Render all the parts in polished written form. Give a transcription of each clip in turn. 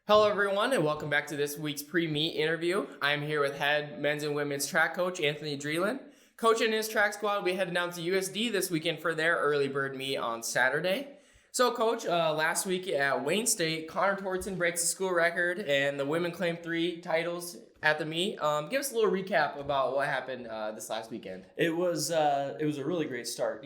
Hello, everyone, and welcome back to this week's pre-meet interview. I'm here with head men's and women's track coach Anthony Drealan. Coach and his track squad will be heading down to USD this weekend for their early bird meet on Saturday. So, Coach, last week at Wayne State, Connor Torton breaks the school record, and the women claim 3 titles at the meet. Give us a little recap about what happened this last weekend. It was a really great start,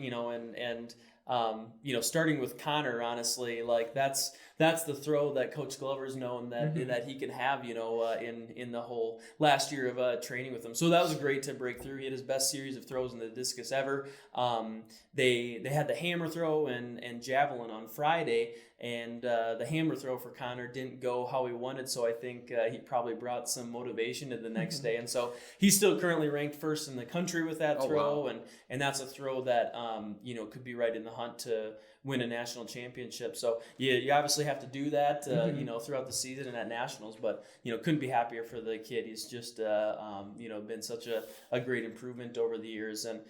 starting with Connor, honestly, like that's the throw that Coach Glover's known that he can have, in the whole last year of training with him. So that was great to break through. He had his best series of throws in the discus ever. They had the hammer throw and javelin on Friday, and the hammer throw for Connor didn't go how he wanted. So I think he probably brought some motivation to the next day, and so he's still currently ranked first in the country with that throw. Wow. And that's a throw that could be right in the hunt to win a national championship. So you obviously have to do that throughout the season and at nationals, but couldn't be happier for the kid. He's just been such a great improvement over the years, and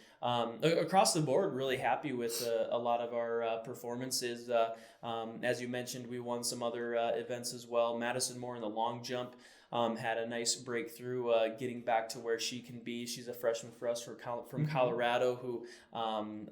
across the board really happy with a lot of our performances. As you mentioned, we won some other events as well. Madison Moore in the long jump had a nice breakthrough, getting back to where she can be. She's a freshman for us from Colorado who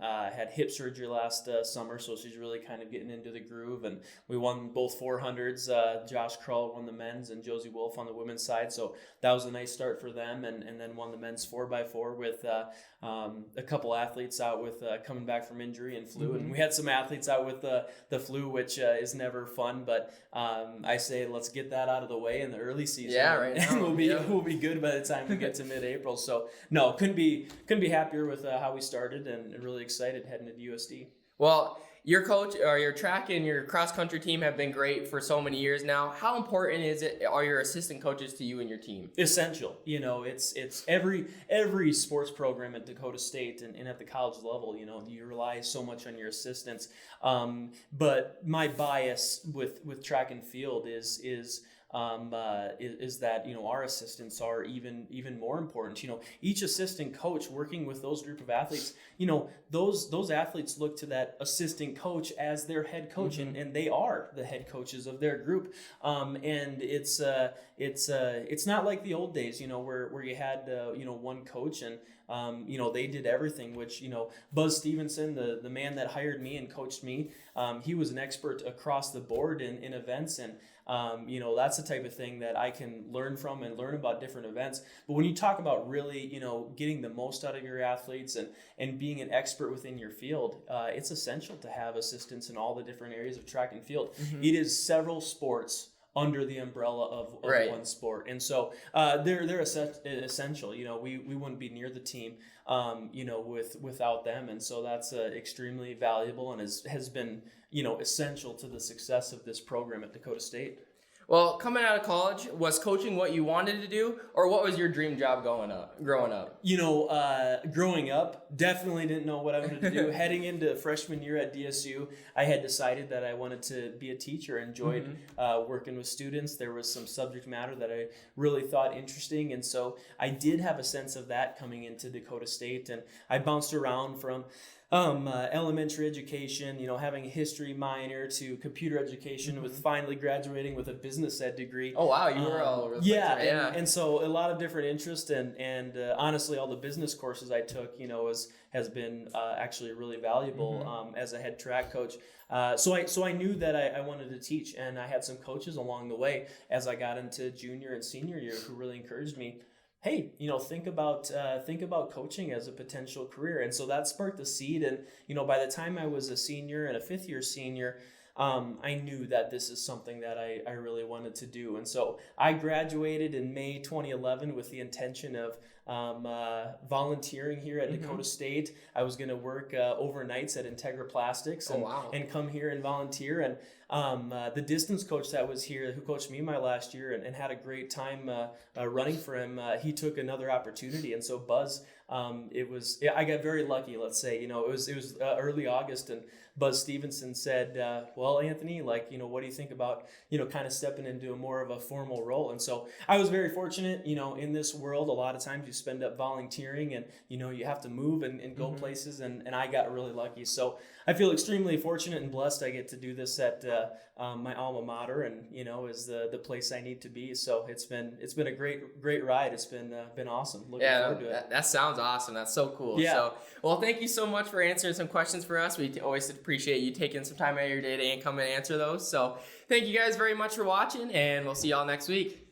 had hip surgery last summer, so she's really kind of getting into the groove. And we won both 400s. Josh Krull won the men's and Josie Wolf on the women's side, so that was a nice start for them. And then won the men's 4x4 with a couple athletes out with coming back from injury and flu. And we had some athletes out with the flu, which is never fun, but I say let's get that out of the way in the early season. Yeah, right now. We'll be good by the time we get to mid-April. So no, couldn't be happier with how we started, and really excited heading to USD. Well, your coach or your track and your cross country team have been great for so many years now. How important are your assistant coaches to you and your team? Essential. It's every sports program at Dakota State and at the college level, you rely so much on your assistants. But my bias with track and field is that our assistants are even more important. Each assistant coach working with those group of athletes, those athletes look to that assistant coach as their head coach, and they are the head coaches of their group. And it's not like the old days, where you had one coach and they did everything, which, Buzz Stevenson, the man that hired me and coached me, he was an expert across the board in events, and that's the type of thing that I can learn from and learn about different events. But when you talk about really, getting the most out of your athletes and being an expert within your field, it's essential to have assistants in all the different areas of track and field. It is several sports under the umbrella of one sport, and so they're essential. We wouldn't be near the team without them, and so that's extremely valuable and has been essential to the success of this program at Dakota State. Well, coming out of college, was coaching what you wanted to do, or what was your dream job growing up? Growing up, definitely didn't know what I wanted to do. Heading into freshman year at DSU, I had decided that I wanted to be a teacher. Enjoyed working with students. There was some subject matter that I really thought interesting, and so I did have a sense of that coming into Dakota State, and I bounced around from elementary education, having a history minor, to computer education, with finally graduating with a business ed degree. Oh wow, you were all over the place. And so a lot of different interests, and honestly, all the business courses I took, has been actually really valuable as a head track coach. So I knew that I wanted to teach, and I had some coaches along the way as I got into junior and senior year who really encouraged me. Hey, think about coaching as a potential career. And so that sparked the seed. And, by the time I was a senior and a fifth year senior, I knew that this is something that I really wanted to do. And so I graduated in May 2011 with the intention of volunteering here at Dakota State. I was going to work overnights at Integra Plastics and come here and volunteer. And the distance coach that was here, who coached me my last year and had a great time running for him, he took another opportunity. And so Buzz I got very lucky. Let's say, it was early August, and Buzz Stevenson said, well, Anthony, what do you think about, kind of stepping into a more of a formal role? And so I was very fortunate, in this world, a lot of times you spend up volunteering and, you have to move and go places. And I got really lucky. So I feel extremely fortunate and blessed I get to do this at my alma mater, and, is the place I need to be. So it's been a great ride. It's been awesome. Looking forward to it. That sounds awesome. That's so cool. Yeah. So, well, thank you so much for answering some questions for us. We always appreciate you taking some time out of your day to come and answer those. So thank you guys very much for watching, and we'll see y'all next week.